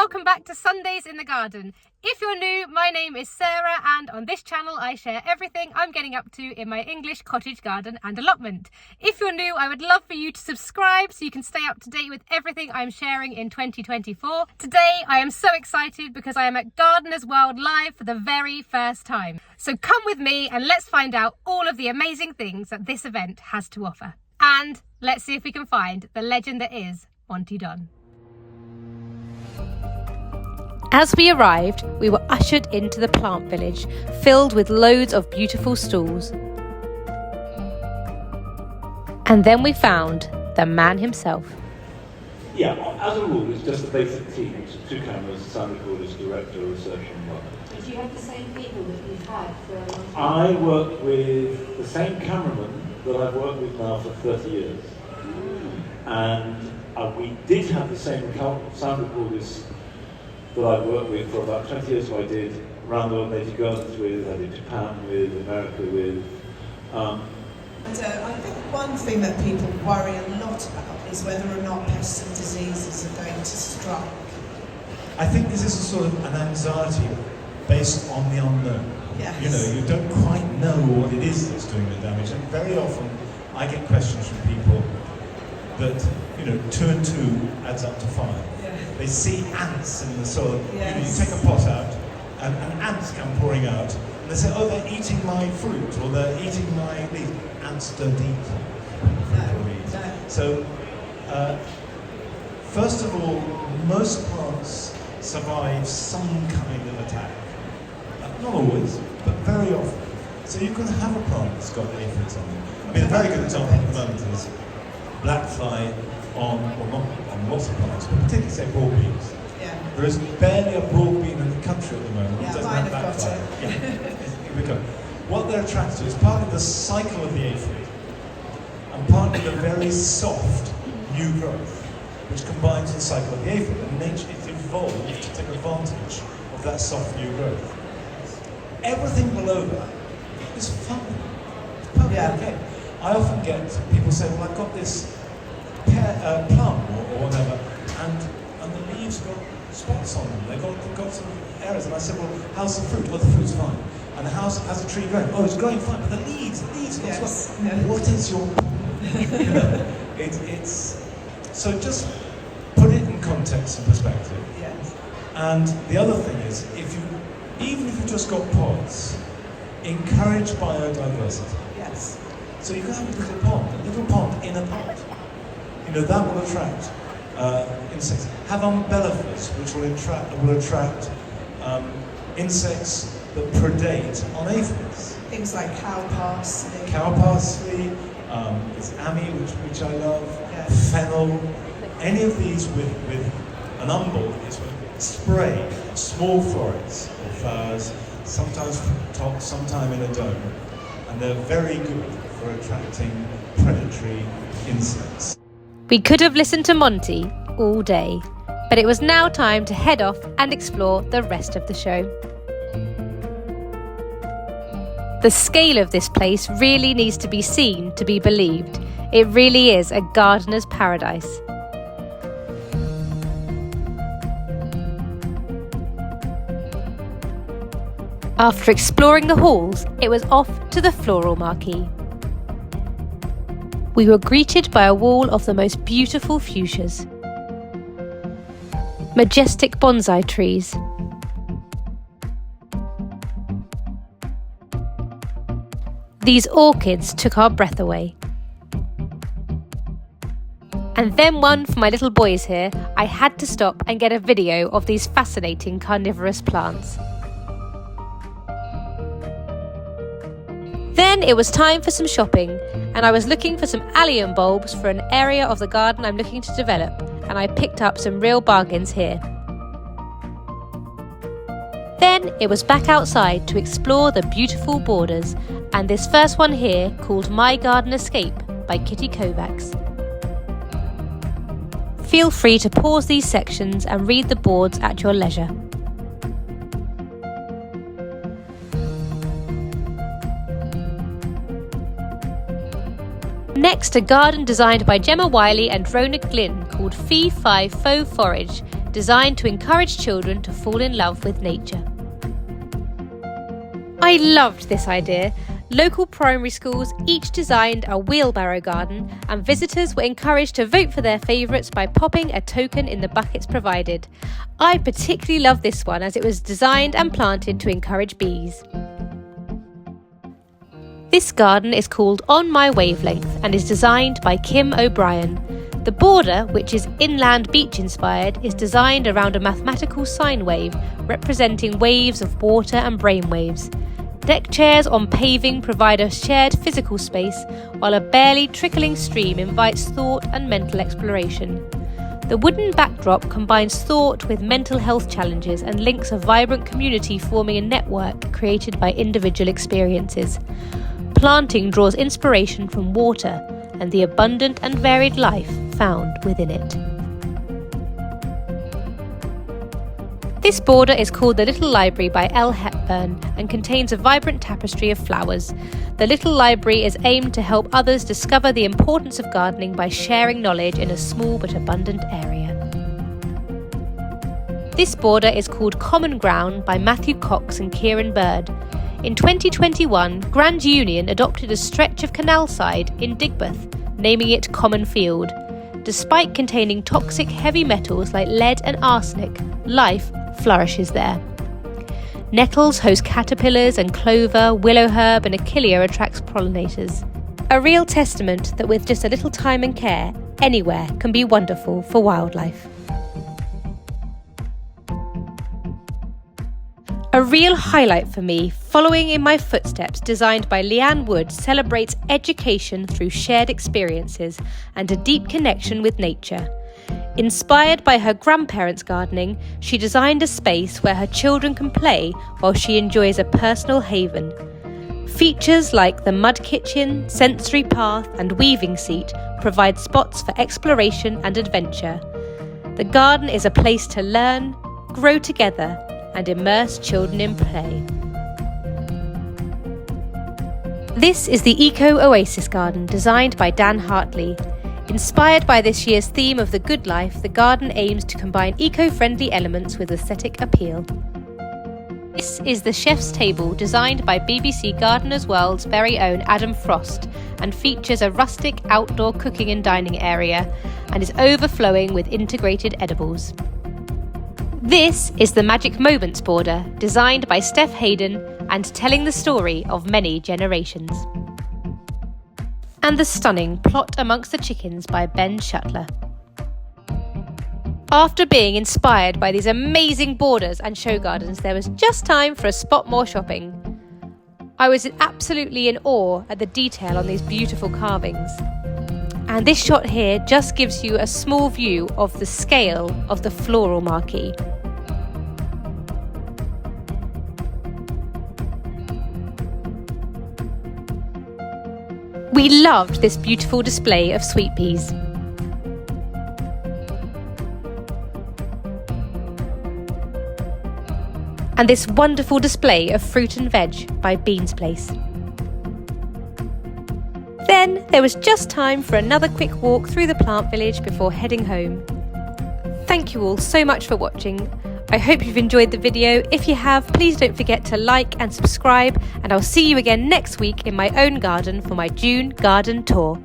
welcome back to Sundays in the Garden. If you're new, my name is Sarah, and on this channel I share everything I'm getting up to in my English cottage garden and allotment. If you're new, I would love for you to subscribe so you can stay up to date with everything I'm sharing in 2024. Today I am so excited because I am at Gardener's World Live for the very first time. So come with me and let's find out all of the amazing things that this event has to offer. And let's see if we can find the legend that is Monty Don. As we arrived, we were ushered into the plant village, filled with loads of beautiful stalls. And then we found the man himself. Yeah, as a rule, it's just a basic team. It's 2 cameras, sound recorders, director, reception. Do you have the same people that you've had for a long time? I work with the same cameraman that I've worked with now for 30 years. And we did have the same sound recorders that I worked with for about 20 years, so I did round the world native gardens with, I did Japan with, America with. I think one thing that people worry a lot about is whether or not pests and diseases are going to strike. I think this is a sort of an anxiety based on the unknown. Yes. You know, you don't quite know what it is that's doing the damage, and very often I get questions from people that, 2 and 2 adds up to 5. They see ants in the soil. Yes. You take a pot out, and ants come pouring out, and they say, "Oh, they're eating my fruit, or they're eating my leaves." Ants don't eat. No. So, first of all, most plants survive some kind of attack. Not always, but very often. So you can have a plant that's got aphids on it. I mean, a very good example at the moment is black fly on lots of plants, but particularly say broad beans. Yeah. There is barely a broad bean in the country at the moment that doesn't mine have black have got fly. it. Yeah. Here we go. What they're attracted to is partly the cycle of the aphid, and partly the very soft new growth, which combines the cycle of the aphid. And nature is evolved to take advantage of that soft new growth. Everything below that is fine. It's perfectly okay. I often get people say, "Well, I've got this plum or whatever, and the leaves got spots on them. They've got some errors." And I said, "Well, how's the fruit?" "Well, the fruit's fine." "And how's the tree growing?" "Oh, it's growing fine, but the leaves got spots." Yes. What is your it's so just put it in context and perspective. Yes. And the other thing is, even if you've just got pods, encourage biodiversity. Yes. So you can have a little pond in a pot. That will attract insects. Have umbellifers, which will attract insects that predate on aphids. Things like cow parsley. Cow parsley, it's ammi, which I love, Yes. fennel. Any of these with an umbel is spray small florets or flowers, sometimes top, sometime in a dome, and they're very good for attracting predatory insects. We could have listened to Monty all day, but it was now time to head off and explore the rest of the show. The scale of this place really needs to be seen to be believed. It really is a gardener's paradise. After exploring the halls, it was off to the floral marquee. We were greeted by a wall of the most beautiful fuchsias, majestic bonsai trees, these orchids took our breath away. And then one for my little boys here, I had to stop and get a video of these fascinating carnivorous plants. Then it was time for some shopping, and I was looking for some allium bulbs for an area of the garden I'm looking to develop, and I picked up some real bargains here. Then it was back outside to explore the beautiful borders, and this first one here called My Garden Escape by Kitty Kovacs. Feel free to pause these sections and read the boards at your leisure. Next, a garden designed by Gemma Wiley and Rona Glynn called Fee Fi Faux Forage designed to encourage children to fall in love with nature. I loved this idea. Local primary schools each designed a wheelbarrow garden, and visitors were encouraged to vote for their favourites by popping a token in the buckets provided. I particularly loved this one as it was designed and planted to encourage bees. This garden is called On My Wavelength and is designed by Kim O'Brien. The border, which is inland beach inspired, is designed around a mathematical sine wave representing waves of water and brainwaves. Deck chairs on paving provide a shared physical space, while a barely trickling stream invites thought and mental exploration. The wooden backdrop combines thought with mental health challenges and links a vibrant community forming a network created by individual experiences. Planting draws inspiration from water and the abundant and varied life found within it. This border is called The Little Library by L. Hepburn and contains a vibrant tapestry of flowers. The Little Library is aimed to help others discover the importance of gardening by sharing knowledge in a small but abundant area. This border is called Common Ground by Matthew Cox and Kieran Bird. In 2021, Grand Union adopted a stretch of canalside in Digbeth, naming it Common Field. Despite containing toxic heavy metals like lead and arsenic, life flourishes there. Nettles host caterpillars, and clover, willow herb and achillea attracts pollinators. A real testament that with just a little time and care, anywhere can be wonderful for wildlife. A real highlight for me, following in my footsteps, designed by Leanne Wood, celebrates education through shared experiences and a deep connection with nature. Inspired by her grandparents' gardening, she designed a space where her children can play while she enjoys a personal haven. Features like the mud kitchen, sensory path and weaving seat provide spots for exploration and adventure. The garden is a place to learn, grow together and immerse children in play. This is the Eco Oasis Garden designed by Dan Hartley. Inspired by this year's theme of the good life, the garden aims to combine eco-friendly elements with aesthetic appeal. This is the Chef's Table designed by BBC Gardener's World's very own Adam Frost and features a rustic outdoor cooking and dining area and is overflowing with integrated edibles. This is the Magic Moments border, designed by Steph Hayden and telling the story of many generations. And the stunning Plot Amongst the Chickens by Ben Shuttler. After being inspired by these amazing borders and show gardens, there was just time for a spot more shopping. I was absolutely in awe at the detail on these beautiful carvings. And this shot here just gives you a small view of the scale of the floral marquee. We loved this beautiful display of sweet peas. And this wonderful display of fruit and veg by Beans Place. Then there was just time for another quick walk through the plant village before heading home. Thank you all so much for watching. I hope you've enjoyed the video. If you have, please don't forget to like and subscribe, and I'll see you again next week in my own garden for my June garden tour.